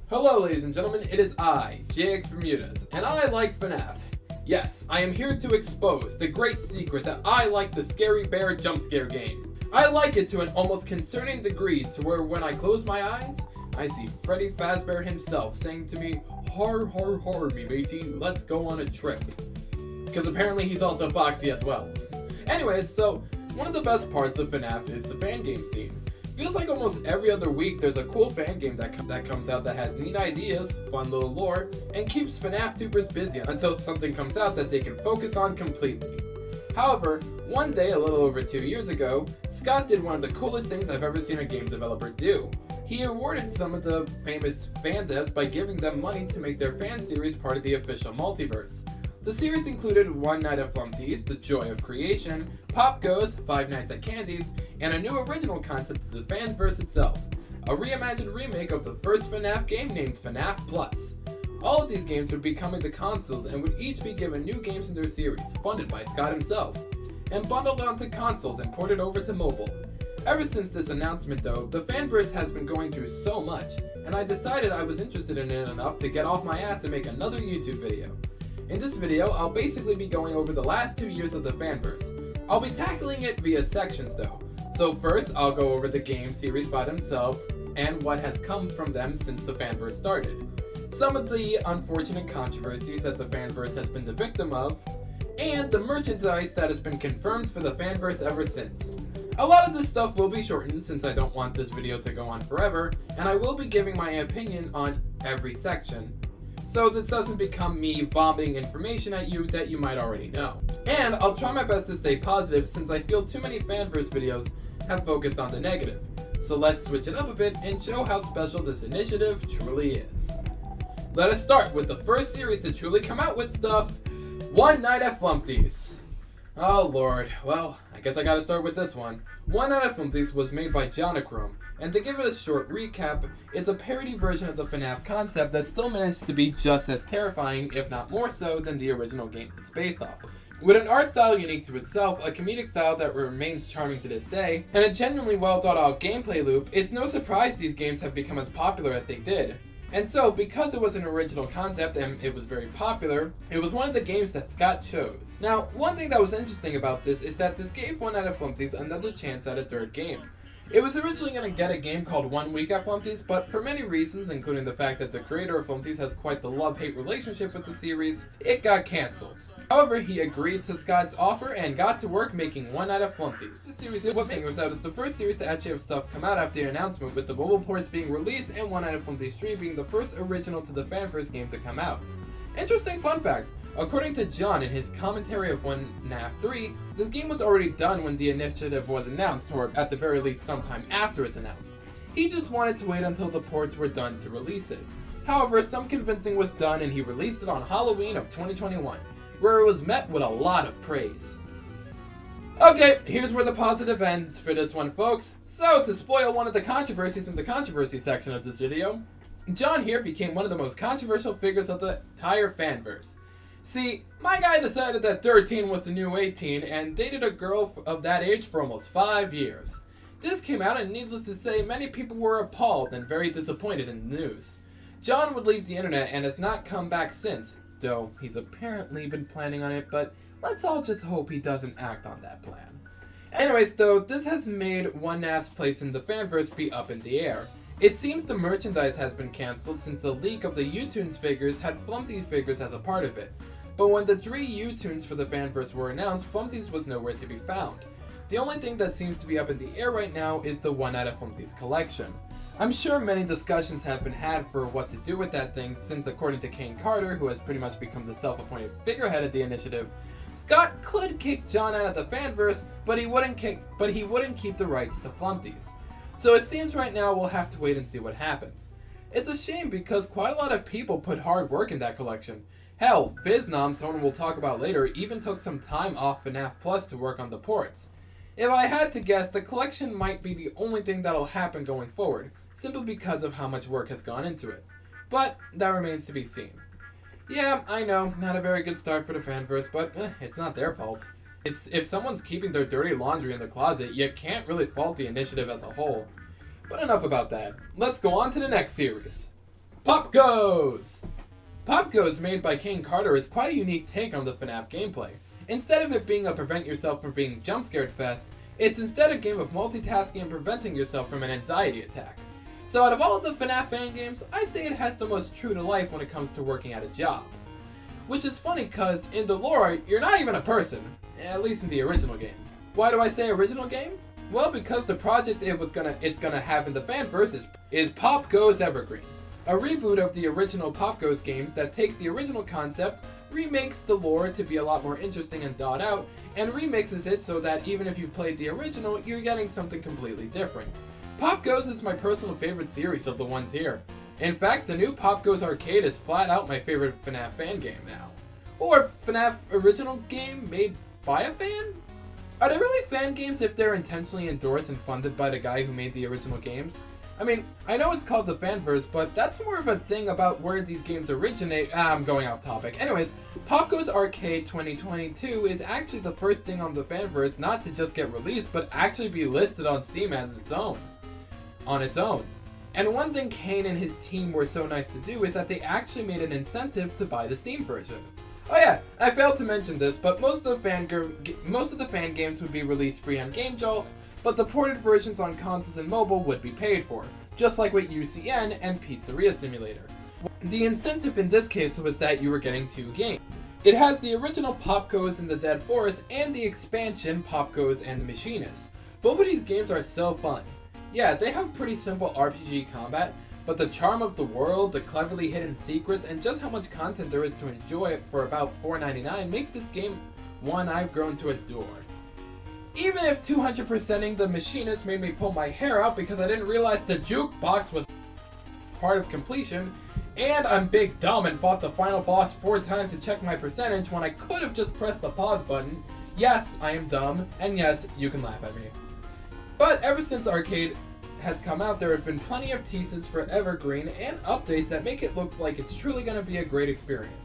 Hello ladies and gentlemen, it is I, JX Bermudez, and I like FNAF. Yes, I am here to expose the great secret that I like the Scary Bear jump scare game. I like it to an almost concerning degree to where when I close my eyes, I see Freddy Fazbear himself saying to me, "Har har har me matey, let's go on a trip." Because apparently he's also foxy as well. Anyways, so one of the best parts of FNAF is the fan game scene. Feels like almost every other week there's a cool fan game that comes out that has neat ideas, fun little lore, and keeps FNAF tubers busy until something comes out that they can focus on completely. However, one day a little over 2 years ago, Scott did one of the coolest things I've ever seen a game developer do. He awarded some of the famous fan devs by giving them money to make their fan series part of the official multiverse. The series included One Night at Flumpty's, The Joy of Creation, Pop Goes, Five Nights at Candy's, and a new original concept for the Fanverse itself, a reimagined remake of the first FNAF game named FNAF Plus. All of these games would be coming to consoles and would each be given new games in their series, funded by Scott himself, and bundled onto consoles and ported over to mobile. Ever since this announcement though, the Fanverse has been going through so much, and I decided I was interested in it enough to get off my ass and make another YouTube video. In this video, I'll basically be going over the last 2 years of the Fanverse. I'll be tackling it via sections though. So first, I'll go over the game series by themselves and what has come from them since the Fanverse started. Some of the unfortunate controversies that the Fanverse has been the victim of, and the merchandise that has been confirmed for the Fanverse ever since. A lot of this stuff will be shortened since I don't want this video to go on forever, and I will be giving my opinion on every section, so this doesn't become me vomiting information at you that you might already know. And I'll try my best to stay positive since I feel too many Fanverse videos have focused on the negative. So let's switch it up a bit and show how special this initiative truly is. Let us start with the first series to truly come out with stuff, One Night at Flumpty's. Oh lord, well, I guess I gotta start with this one. One Night at Flumpty's was made by Jonachrome, and to give it a short recap, it's a parody version of the FNAF concept that still managed to be just as terrifying, if not more so, than the original games it's based off of. With an art style unique to itself, a comedic style that remains charming to this day, and a genuinely well thought out gameplay loop, it's no surprise these games have become as popular as they did. And so, because it was an original concept and it was very popular, it was one of the games that Scott chose. Now, one thing that was interesting about this is that this gave One Night at Flumpty's another chance at a third game. It was originally going to get a game called One Week at Flumpty's, but for many reasons, including the fact that the creator of Flumpty's has quite the love-hate relationship with the series, it got cancelled. However, he agreed to Scott's offer and got to work making One Night at Flumpty's. The series was out as the first series to actually have stuff come out after the announcement, with the mobile ports being released and One Night at Flumpty's 3 being the first original to the Fanverse game to come out. Interesting fun fact. According to John in his commentary of FNAF 3, this game was already done when the initiative was announced, or at the very least sometime after it's announced. He just wanted to wait until the ports were done to release it. However, some convincing was done and he released it on Halloween of 2021, where it was met with a lot of praise. Okay, here's where the positive ends for this one, folks. So, to spoil one of the controversies in the controversy section of this video, John here became one of the most controversial figures of the entire Fanverse. See, my guy decided that 13 was the new 18 and dated a girl of that age for almost 5 years. This came out and needless to say, many people were appalled and very disappointed in the news. John would leave the internet and has not come back since, though he's apparently been planning on it, but let's all just hope he doesn't act on that plan. Anyways though, this has made One NAF's place in the Fanverse be up in the air. It seems the merchandise has been cancelled since a leak of the U-Tunes figures had Flumpty figures as a part of it. But when the 3 U-Tunes for the Fanverse were announced, Flumpty's was nowhere to be found. The only thing that seems to be up in the air right now is the One Night at Flumpty's collection. I'm sure many discussions have been had for what to do with that thing since, according to Kane Carter, who has pretty much become the self-appointed figurehead of the initiative, Scott could kick John out of the Fanverse, but he wouldn't keep the rights to Flumpty's. So it seems right now we'll have to wait and see what happens. It's a shame because quite a lot of people put hard work in that collection. Hell, Fiznom, someone we'll talk about later, even took some time off FNAF Plus to work on the ports. If I had to guess, the collection might be the only thing that'll happen going forward, simply because of how much work has gone into it. But that remains to be seen. Yeah, I know, not a very good start for the Fanverse, but it's not their fault. If someone's keeping their dirty laundry in the closet, you can't really fault the initiative as a whole. But enough about that. Let's go on to the next series. Pop Goes! Pop Goes, made by Kane Carter, is quite a unique take on the FNAF gameplay. Instead of it being a prevent yourself from being jump scared fest, it's instead a game of multitasking and preventing yourself from an anxiety attack. So out of all of the FNAF fan games, I'd say it has the most true to life when it comes to working at a job. Which is funny cause in the lore, you're not even a person, at least in the original game. Why do I say original game? Well, because the project it's gonna have in the Fanverse is Pop Goes Evergreen, a reboot of the original Pop Goes games that takes the original concept, remakes the lore to be a lot more interesting and thought out, and remixes it so that even if you've played the original, you're getting something completely different. Pop Goes is my personal favorite series of the ones here. In fact, the new Pop Goes Arcade is flat out my favorite FNAF fan game now. Or FNAF original game made by a fan? Are they really fan games if they're intentionally endorsed and funded by the guy who made the original games? I mean, I know it's called the Fanverse, but that's more of a thing about where these games originate. I'm going off topic. Anyways, Pop Goes Arcade 2022 is actually the first thing on the Fanverse not to just get released, but actually be listed on Steam as its own. On its own. And one thing Kane and his team were so nice to do is that they actually made an incentive to buy the Steam version. Oh yeah, I failed to mention this, but most of the fan games would be released free on GameJolt, but the ported versions on consoles and mobile would be paid for, just like with UCN and Pizzeria Simulator. The incentive in this case was that you were getting two games. It has the original Pop Goes in the Dead Forest and the expansion Pop Goes and the Machinist. Both of these games are so fun. Yeah, they have pretty simple RPG combat, but the charm of the world, the cleverly hidden secrets, and just how much content there is to enjoy for about $4.99 makes this game one I've grown to adore. Even if 200%ing the Machinist made me pull my hair out because I didn't realize the jukebox was part of completion, and I'm big dumb and fought the final boss 4 times to check my percentage when I could have just pressed the pause button. Yes, I am dumb, and yes, you can laugh at me. But ever since Arcade has come out, there have been plenty of teases for Evergreen and updates that make it look like it's truly going to be a great experience.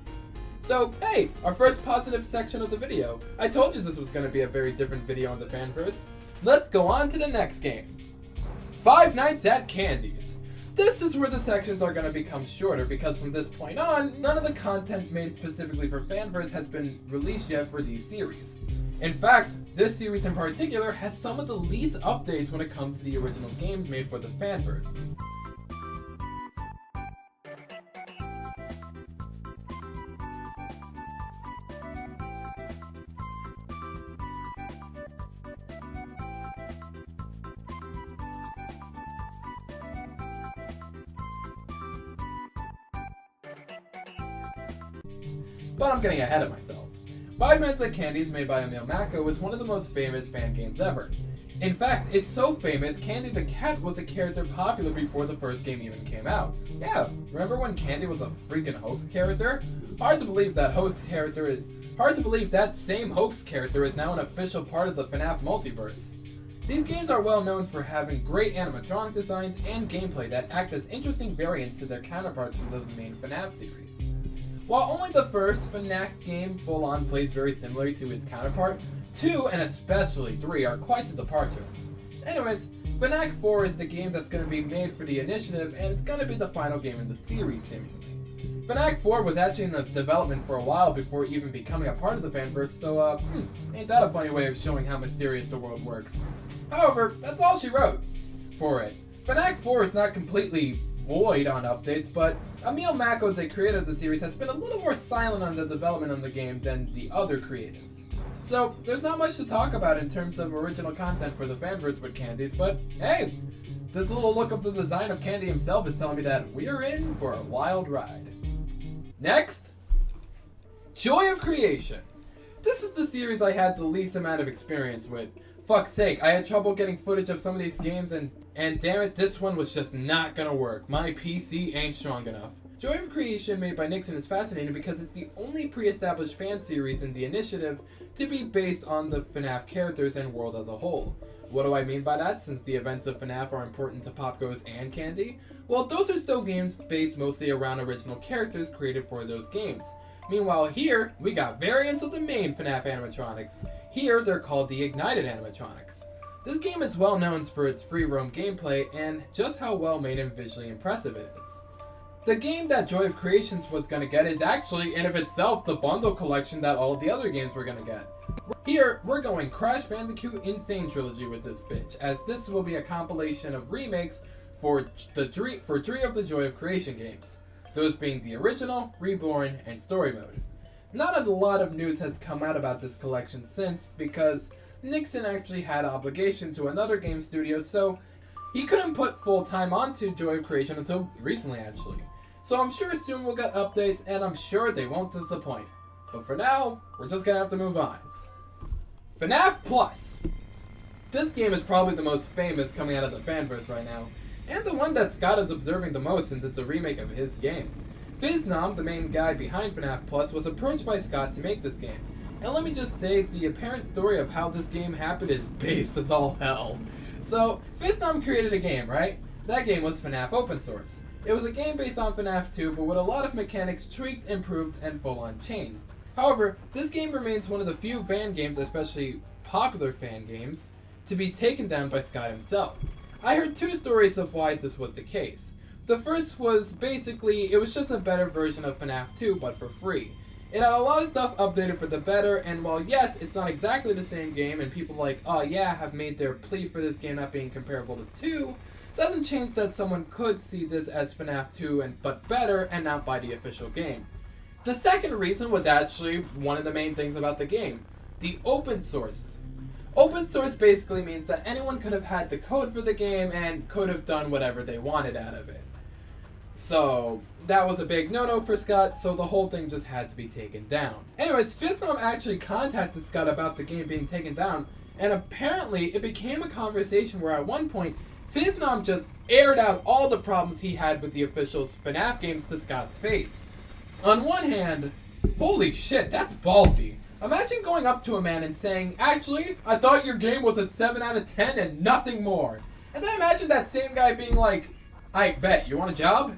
So, hey, our first positive section of the video. I told you this was going to be a very different video on the Fanverse. Let's go on to the next game. Five Nights at Candy's. This is where the sections are going to become shorter because from this point on, none of the content made specifically for Fanverse has been released yet for these series. In fact, this series in particular has some of the least updates when it comes to the original games made for the Fanverse. But I'm getting ahead of myself. Five Nights at Candy's, made by Emil Mako, is one of the most famous fan games ever. In fact, it's so famous, Candy the Cat was a character popular before the first game even came out. Yeah, remember when Candy was a freaking hoax character? Hard to believe that same hoax character is now an official part of the FNAF multiverse. These games are well known for having great animatronic designs and gameplay that act as interesting variants to their counterparts from the main FNAF series. While only the first FNAF game full-on plays very similarly to its counterpart, 2 and especially 3 are quite the departure. Anyways, FNAF 4 is the game that's going to be made for the initiative, and it's going to be the final game in the series, seemingly. FNAF 4 was actually in the development for a while before even becoming a part of the Fanverse, so ain't that a funny way of showing how mysterious the world works. However, that's all she wrote for it. FNAF 4 is not completely void on updates, but Emil Mako, the creator of the series, has been a little more silent on the development of the game than the other creatives. So, there's not much to talk about in terms of original content for the Fanverse with Candies, but hey, this little look of the design of Candy himself is telling me that we're in for a wild ride. Next, Joy of Creation. This is the series I had the least amount of experience with. Fuck's sake, I had trouble getting footage of some of these games and damn it, this one was just not gonna work. My PC ain't strong enough. Joy of Creation, made by Nixon, is fascinating because it's the only pre-established fan series in the initiative to be based on the FNAF characters and world as a whole. What do I mean by that, since the events of FNAF are important to Pop Goes and Candy? Well, those are still games based mostly around original characters created for those games. Meanwhile here, we got variants of the main FNAF animatronics. Here, they're called the Ignited animatronics. This game is well known for its free roam gameplay and just how well made and visually impressive it is. The game that Joy of Creations was going to get is actually, in of itself, the bundle collection that all of the other games were going to get. Here, we're going Crash Bandicoot Insane Trilogy with this bitch, as this will be a compilation of remakes for three of the Joy of Creation games. Those being the original, Reborn, and Story Mode. Not a lot of news has come out about this collection since, because Nixon actually had an obligation to another game studio, so he couldn't put full time onto Joy of Creation until recently actually. So I'm sure soon we'll get updates, and I'm sure they won't disappoint. But for now, we're just gonna have to move on. FNAF Plus! This game is probably the most famous coming out of the fanverse right now, and the one that Scott is observing the most since it's a remake of his game. Fiznom, the main guy behind FNAF Plus, was approached by Scott to make this game. And let me just say, the apparent story of how this game happened is based as all hell. So, Fiznom created a game, right? That game was FNAF Open Source. It was a game based on FNAF 2, but with a lot of mechanics tweaked, improved, and full-on changed. However, this game remains one of the few fan games, especially popular fan games, to be taken down by Scott himself. I heard two stories of why this was the case. The first was basically, it was just a better version of FNAF 2, but for free. It had a lot of stuff updated for the better, and while yes, it's not exactly the same game, and people like, oh yeah, have made their plea for this game not being comparable to 2, doesn't change that someone could see this as FNAF 2 but better and not buy the official game. The second reason was actually one of the main things about the game, the open source. Open source basically means that anyone could have had the code for the game and could have done whatever they wanted out of it. So that was a big no-no for Scott, so the whole thing just had to be taken down. Anyways, Fiznom actually contacted Scott about the game being taken down, and apparently it became a conversation where at one point, Fiznom just aired out all the problems he had with the official FNAF games to Scott's face. On one hand, holy shit, that's ballsy. Imagine going up to a man and saying, actually, I thought your game was a 7 out of 10 and nothing more. And then imagine that same guy being like, I bet, you want a job?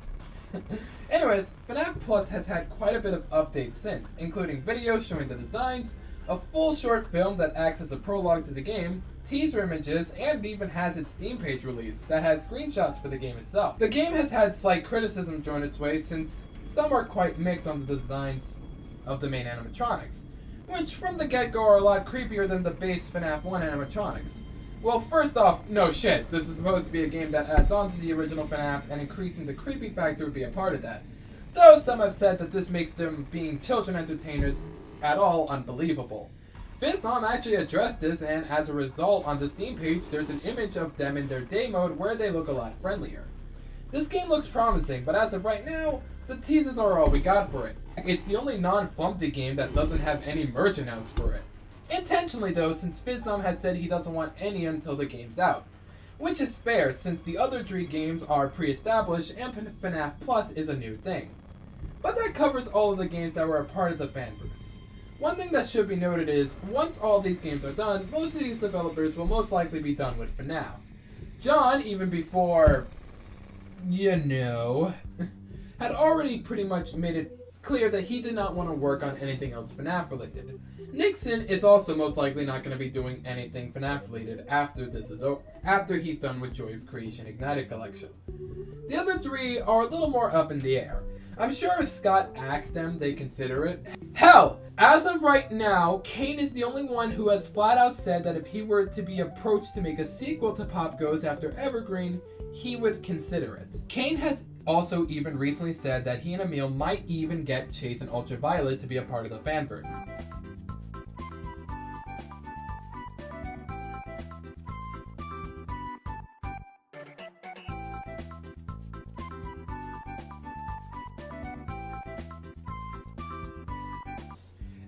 Anyways, FNAF Plus has had quite a bit of updates since, including videos showing the designs, a full short film that acts as a prologue to the game, teaser images, and it even has its Steam page released that has screenshots for the game itself. The game has had slight criticism thrown its way since some are quite mixed on the designs of the main animatronics, which from the get-go are a lot creepier than the base FNAF 1 animatronics. Well, first off, no shit, this is supposed to be a game that adds on to the original FNAF, and increasing the creepy factor would be a part of that. Though some have said that this makes them being children entertainers at all unbelievable. Fiznom actually addressed this, and as a result, on the Steam page, there's an image of them in their day mode where they look a lot friendlier. This game looks promising, but as of right now, the teasers are all we got for it. It's the only non-Flumpty game that doesn't have any merch announced for it. Intentionally though, since Fiznom has said he doesn't want any until the game's out. Which is fair, since the other 3 games are pre-established and FNAF Plus is a new thing. But that covers all of the games that were a part of the fanverse. One thing that should be noted is, once all these games are done, most of these developers will most likely be done with FNAF. John, even before, had already pretty much made it clear that he did not want to work on anything else FNAF related. Nixon is also most likely not going to be doing anything FNAF related after this is over, after he's done with Joy of Creation Ignited Collection. The other 3 are a little more up in the air. I'm sure if Scott asked them, they consider it. Hell, as of right now, Kane is the only one who has flat out said that if he were to be approached to make a sequel to Pop Goes after Evergreen, he would consider it. Kane has also even recently said that he and Emil might even get Chase and Ultraviolet to be a part of the fanverse.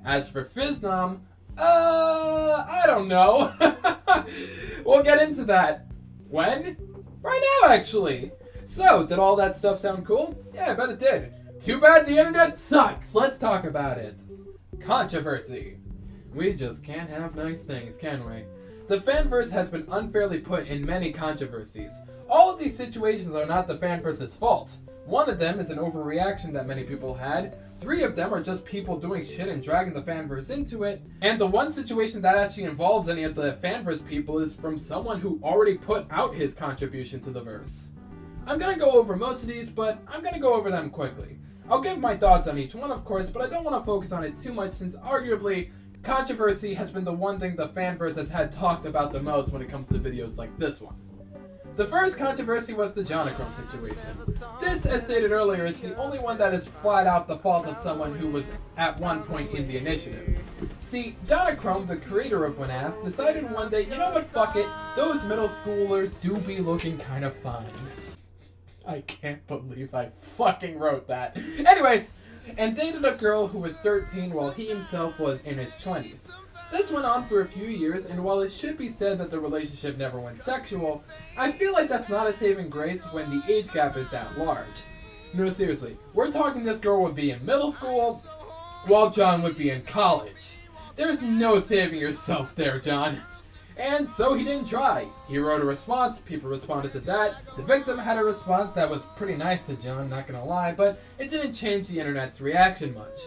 As for Fiznom, I don't know. We'll get into that. When? Right now, actually. So, did all that stuff sound cool? Yeah, I bet it did. Too bad the internet sucks. Let's talk about it. Controversy. We just can't have nice things, can we? The fanverse has been unfairly put in many controversies. All of these situations are not the fanverse's fault. One of them is an overreaction that many people had. 3 of them are just people doing shit and dragging the fanverse into it. And the one situation that actually involves any of the fanverse people is from someone who already put out his contribution to the verse. I'm gonna go over most of these, but I'm gonna go over them quickly. I'll give my thoughts on each one, of course, but I don't want to focus on it too much since arguably controversy has been the one thing the fanverse has had talked about the most when it comes to videos like this one. The first controversy was the Jonachrome situation. This, as stated earlier, is the only one that is flat out the fault of someone who was at one point in the initiative. See, Jonachrome, the creator of FNAF, decided one day, you know what, fuck it, those middle schoolers do be looking kind of fine. I can't believe I fucking wrote that. Anyways, and dated a girl who was 13 while he himself was in his 20s. This went on for a few years, and while it should be said that the relationship never went sexual, I feel like that's not a saving grace when the age gap is that large. No, seriously, we're talking this girl would be in middle school, while John would be in college. There's no saving yourself there, John. And so he didn't try. He wrote a response, people responded to that. The victim had a response that was pretty nice to John, not gonna lie, but it didn't change the internet's reaction much.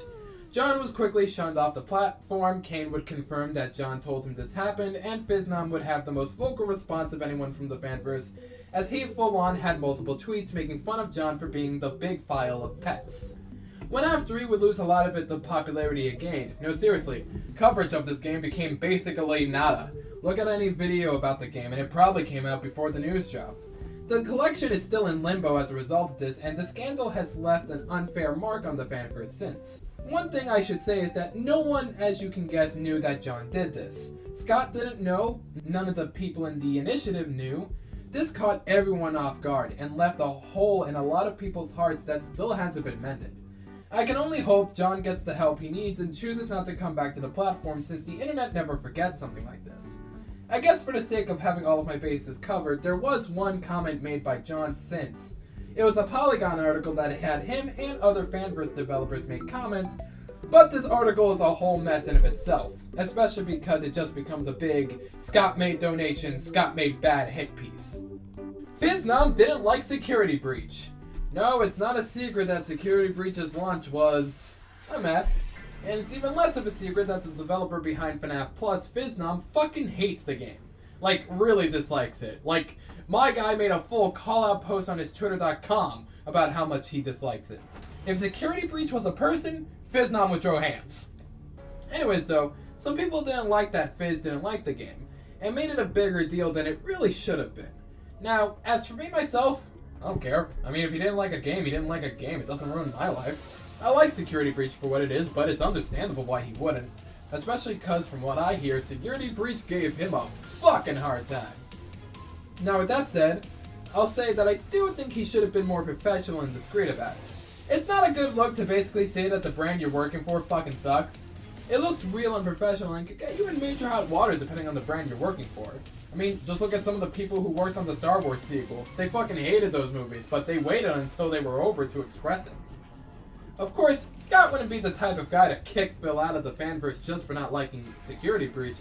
John was quickly shunned off the platform. Kane would confirm that John told him this happened, and Fiznom would have the most vocal response of anyone from the fanverse, as he full-on had multiple tweets making fun of John for being the big file of pets. FNAF 3 would lose a lot of the popularity it gained. No, seriously, coverage of this game became basically nada. Look at any video about the game, and it probably came out before the news dropped. The collection is still in limbo as a result of this, and the scandal has left an unfair mark on the fanverse since. One thing I should say is that no one, as you can guess, knew that John did this. Scott didn't know, none of the people in the initiative knew. This caught everyone off guard and left a hole in a lot of people's hearts that still hasn't been mended. I can only hope John gets the help he needs and chooses not to come back to the platform since the internet never forgets something like this. I guess for the sake of having all of my bases covered, there was one comment made by John since. It was a Polygon article that had him and other fanverse developers make comments, but this article is a whole mess in of itself, especially because it just becomes a big Scott made donation, Scott made bad hit piece. Fiznom didn't like Security Breach. No, it's not a secret that Security Breach's launch was a mess, and it's even less of a secret that the developer behind FNAF Plus, Fiznom, fucking hates the game. Like, really dislikes it. Like, my guy made a full call-out post on his twitter.com about how much he dislikes it. If Security Breach was a person, Fiznom would throw hands. Anyways though, some people didn't like that Fizz didn't like the game, and made it a bigger deal than it really should have been. Now, as for me myself, I don't care. I mean, if he didn't like a game, he didn't like a game. It doesn't ruin my life. I like Security Breach for what it is, but it's understandable why he wouldn't. Especially because, from what I hear, Security Breach gave him a fucking hard time. Now, with that said, I'll say that I do think he should have been more professional and discreet about it. It's not a good look to basically say that the brand you're working for fucking sucks. It looks real and professional and could get you in major hot water depending on the brand you're working for. I mean, just look at some of the people who worked on the Star Wars sequels. They fucking hated those movies, but they waited until they were over to express it. Of course, Scott wouldn't be the type of guy to kick Phil out of the fanverse just for not liking Security Breach,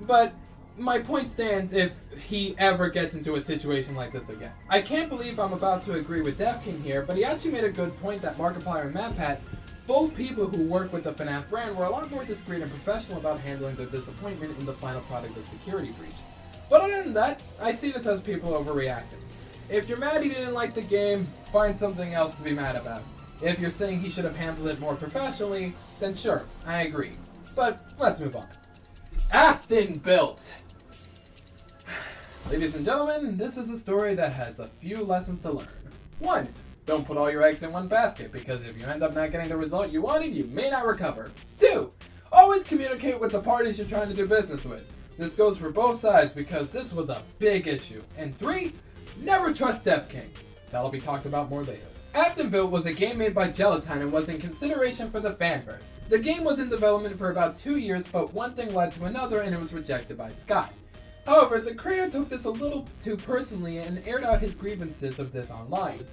but my point stands if he ever gets into a situation like this again. I can't believe I'm about to agree with Def King here, but he actually made a good point that Markiplier and MatPat, both people who work with the FNAF brand, were a lot more discreet and professional about handling their disappointment in the final product of Security Breach. But other than that, I see this as people overreacting. If you're mad he didn't like the game, find something else to be mad about. If you're saying he should have handled it more professionally, then sure, I agree. But let's move on. Afton built. Ladies and gentlemen, this is a story that has a few lessons to learn. 1. Don't put all your eggs in one basket, because if you end up not getting the result you wanted, you may not recover. 2. Always communicate with the parties you're trying to do business with. This goes for both sides because this was a big issue. And 3. Never trust Def King. That'll be talked about more later. Afton Built was a game made by Gelatine and was in consideration for the fanverse. The game was in development for about 2 years, but one thing led to another and it was rejected by Scott. However, the creator took this a little too personally and aired out his grievances of this online,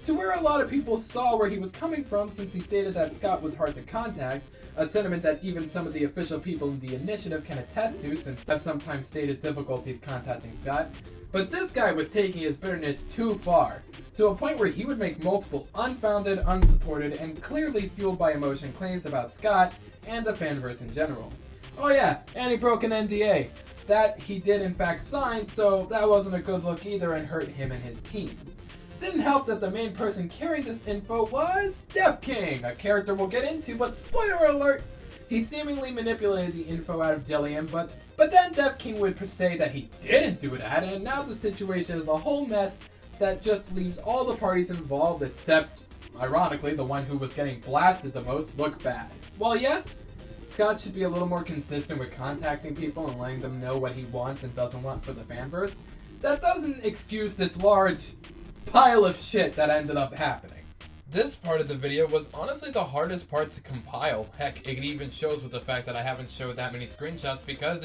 to where a lot of people saw where he was coming from since he stated that Scott was hard to contact, a sentiment that even some of the official people in the initiative can attest to since they've sometimes stated difficulties contacting Scott. But this guy was taking his bitterness too far, to a point where he would make multiple unfounded, unsupported, and clearly fueled by emotion claims about Scott and the fanverse in general. Oh yeah, and he broke an NDA. That he did in fact sign, so that wasn't a good look either and hurt him and his team. Didn't help that the main person carrying this info was Def King, a character we'll get into, but spoiler alert, he seemingly manipulated the info out of Jillian, but then Def King would say that he didn't do that, and now the situation is a whole mess that just leaves all the parties involved, except, ironically, the one who was getting blasted the most, look bad. While yes, Scott should be a little more consistent with contacting people and letting them know what he wants and doesn't want for the fanverse, that doesn't excuse this large pile of shit that ended up happening. This part of the video was honestly the hardest part to compile. Heck, it even shows with the fact that I haven't showed that many screenshots because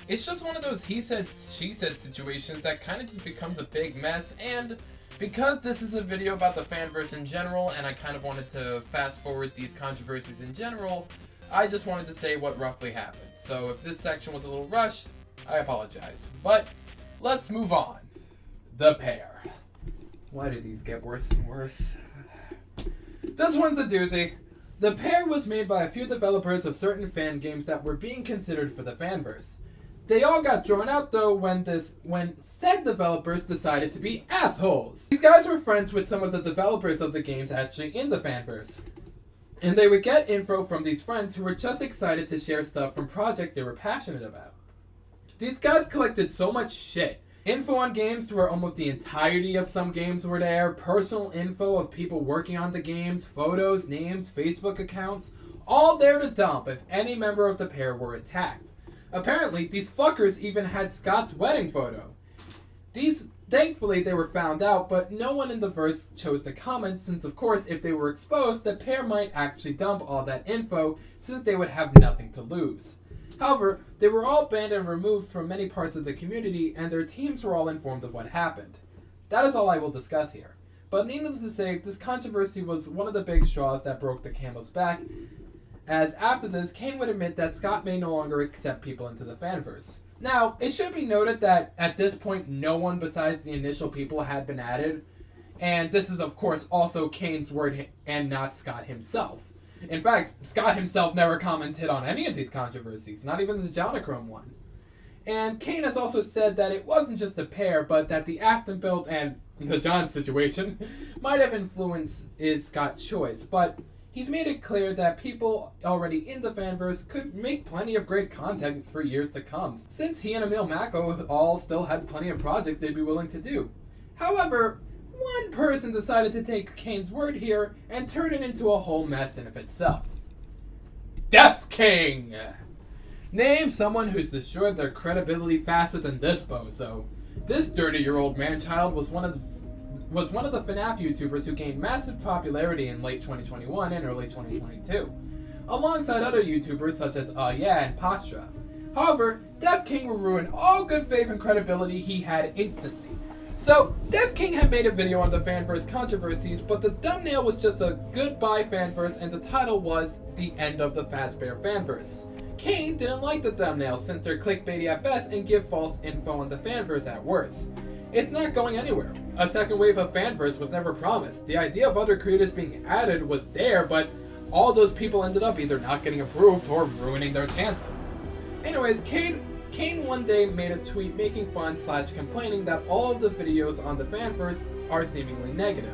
it's just one of those he said, she said situations that kind of just becomes a big mess, and because this is a video about the fanverse in general and I kind of wanted to fast forward these controversies in general, I just wanted to say what roughly happened. So if this section was a little rushed, I apologize. But let's move on. The pair. Why do these get worse and worse? This one's a doozy. The pair was made by a few developers of certain fan games that were being considered for the fanverse. They all got drawn out though when said developers decided to be assholes. These guys were friends with some of the developers of the games actually in the fanverse, and they would get info from these friends who were just excited to share stuff from projects they were passionate about. These guys collected so much shit. Info on games where almost the entirety of some games were there, personal info of people working on the games, photos, names, Facebook accounts, all there to dump if any member of the pair were attacked. Apparently, these fuckers even had Scott's wedding photo. Thankfully, they were found out, but no one in the verse chose to comment since, of course, if they were exposed, the pair might actually dump all that info since they would have nothing to lose. However, they were all banned and removed from many parts of the community, and their teams were all informed of what happened. That is all I will discuss here. But needless to say, this controversy was one of the big straws that broke the camel's back, as after this, Kane would admit that Scott may no longer accept people into the fanverse. Now, it should be noted that at this point, no one besides the initial people had been added, and this is of course also Kane's word and not Scott himself. In fact, Scott himself never commented on any of these controversies, not even the Jonachrome one. And Kane has also said that it wasn't just the pair, but that the Afton build and the John situation might have influenced Scott's choice, but he's made it clear that people already in the fanverse could make plenty of great content for years to come, since he and Emil Mako all still had plenty of projects they'd be willing to do. However, one person decided to take Kane's word here and turn it into a whole mess in of itself. Def King! Name someone who's destroyed their credibility faster than this bozo. This 30-year-old man-child was one of the FNAF YouTubers who gained massive popularity in late 2021 and early 2022, alongside other YouTubers such as Yeah and Pastra. However, Def King will ruin all good faith and credibility he had instantly. So, Def King had made a video on the fanverse controversies, but the thumbnail was just a goodbye fanverse and the title was The End of the Fazbear Fanverse. Kane didn't like the thumbnail since they're clickbaity at best and give false info on the fanverse at worst. It's not going anywhere. A second wave of fanverse was never promised. The idea of other creators being added was there, but all those people ended up either not getting approved or ruining their chances. Anyways, Kane one day made a tweet making fun / complaining that all of the videos on the fanverse are seemingly negative,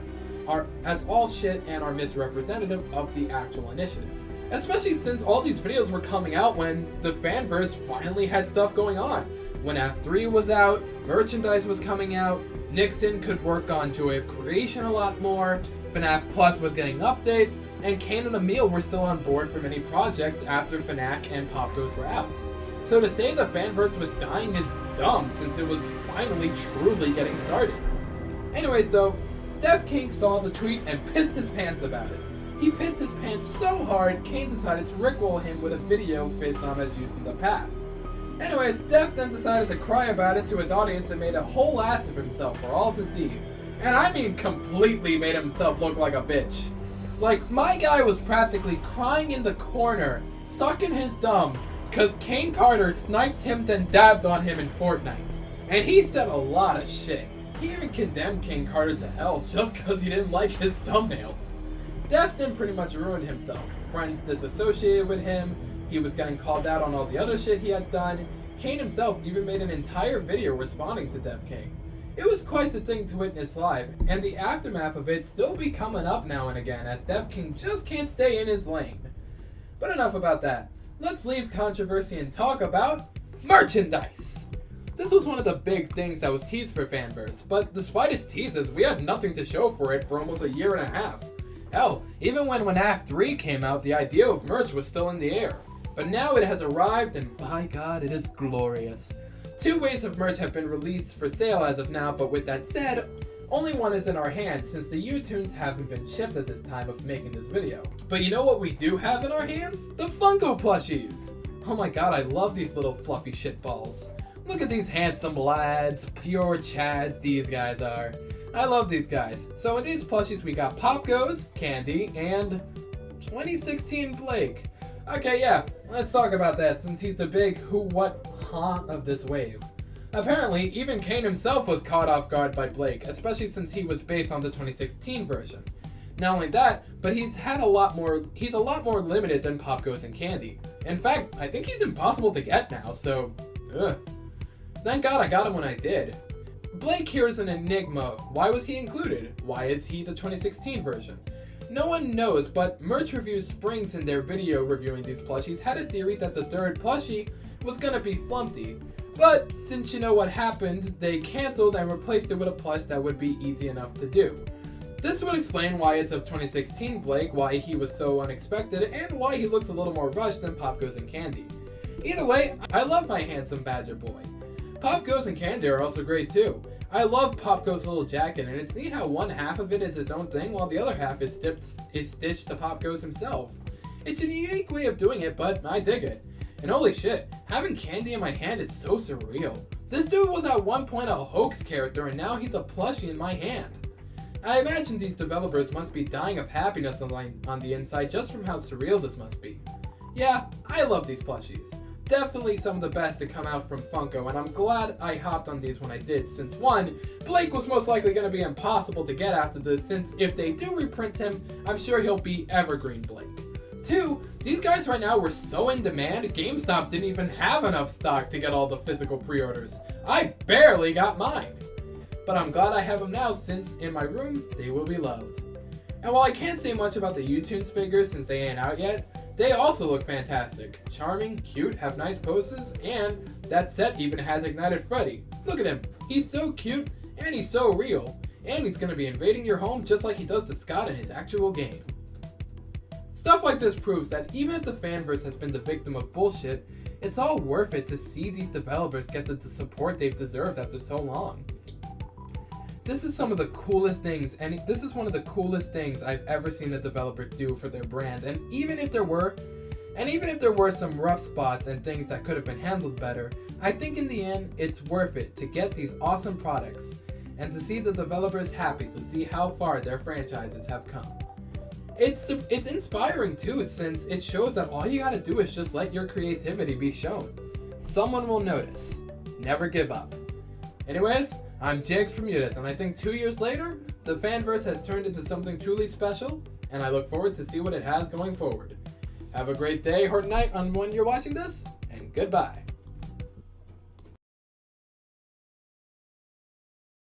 as all shit and are misrepresentative of the actual initiative. Especially since all these videos were coming out when the fanverse finally had stuff going on. When F3 was out, merchandise was coming out, Nixon could work on Joy of Creation a lot more, FNAF Plus was getting updates, and Kane and Emil were still on board for many projects after FNAC and Pop Goes were out. So to say the fanverse was dying is dumb since it was finally truly getting started. Anyways though, Def King saw the tweet and pissed his pants about it. He pissed his pants so hard, Kane decided to rickroll him with a video FaceTime has used in the past. Anyways, Def then decided to cry about it to his audience and made a whole ass of himself for all to see. And I mean completely made himself look like a bitch. Like, my guy was practically crying in the corner, sucking his thumb, cause Kane Carter sniped him then dabbed on him in Fortnite. And he said a lot of shit. He even condemned Kane Carter to hell just cause he didn't like his thumbnails. Def then pretty much ruined himself. Friends disassociated with him, he was getting called out on all the other shit he had done. Kane himself even made an entire video responding to Def King. It was quite the thing to witness live, and the aftermath of it still be coming up now and again, as Dev King just can't stay in his lane. But enough about that. Let's leave controversy and talk about merchandise! This was one of the big things that was teased for Fanverse, but despite its teases, we had nothing to show for it for almost a year and a half. Hell, even when FNAF 3 came out, the idea of merch was still in the air. But now it has arrived, and by God, it is glorious. 2 waves of merch have been released for sale as of now, but with that said, only one is in our hands since the U-Tunes haven't been shipped at this time of making this video. But you know what we do have in our hands? The Funko plushies! Oh my God, I love these little fluffy shitballs. Look at these handsome lads, pure chads these guys are. I love these guys. So in these plushies we got Pop Goes, Candy, and 2016 Blake. Okay, yeah, let's talk about that since he's the big who, what, huh of this wave. Apparently, even Kane himself was caught off guard by Blake, especially since he was based on the 2016 version. Not only that, but he's a lot more limited than Pop Goes and Candy. In fact, I think he's impossible to get now, so, ugh. Thank God I got him when I did. Blake here is an enigma. Why was he included? Why is he the 2016 version? No one knows, but Merch Reviews Springs in their video reviewing these plushies had a theory that the third plushie was gonna be Flumpty. But since you know what happened, they cancelled and replaced it with a plush that would be easy enough to do. This would explain why it's of 2016 Blake, why he was so unexpected, and why he looks a little more rushed than Pop Goes and Candy. Either way, I love my handsome badger boy. Pop Goes and Candy are also great too. I love Pop Goes' little jacket, and it's neat how one half of it is its own thing while the other half is stitched to Pop Goes himself. It's a unique way of doing it, but I dig it. And holy shit, having Candy in my hand is so surreal. This dude was at one point a hoax character and now he's a plushie in my hand. I imagine these developers must be dying of happiness on the inside just from how surreal this must be. Yeah, I love these plushies. Definitely some of the best to come out from Funko, and I'm glad I hopped on these when I did, since 1, Blake was most likely going to be impossible to get after this, since if they do reprint him, I'm sure he'll be Evergreen Blake. 2, these guys right now were so in demand, GameStop didn't even have enough stock to get all the physical pre-orders. I barely got mine. But I'm glad I have them now, since in my room, they will be loved. And while I can't say much about the U-Tunes figures since they ain't out yet, they also look fantastic. Charming, cute, have nice poses, and that set even has Ignited Freddy. Look at him, he's so cute, and he's so real, and he's gonna be invading your home just like he does to Scott in his actual game. Stuff like this proves that even if the fanverse has been the victim of bullshit, it's all worth it to see these developers get the support they've deserved after so long. This is some of the coolest things, and this is one of the coolest things I've ever seen a developer do for their brand, and even if there were some rough spots and things that could have been handled better, I think in the end, it's worth it to get these awesome products, and to see the developers happy to see how far their franchises have come. It's inspiring too, since it shows that all you gotta do is just let your creativity be shown. Someone will notice. Never give up. Anyways, I'm Jax Bermudez, and I think 2 years later, the Fanverse has turned into something truly special, and I look forward to see what it has going forward. Have a great day or night on when you're watching this, and goodbye.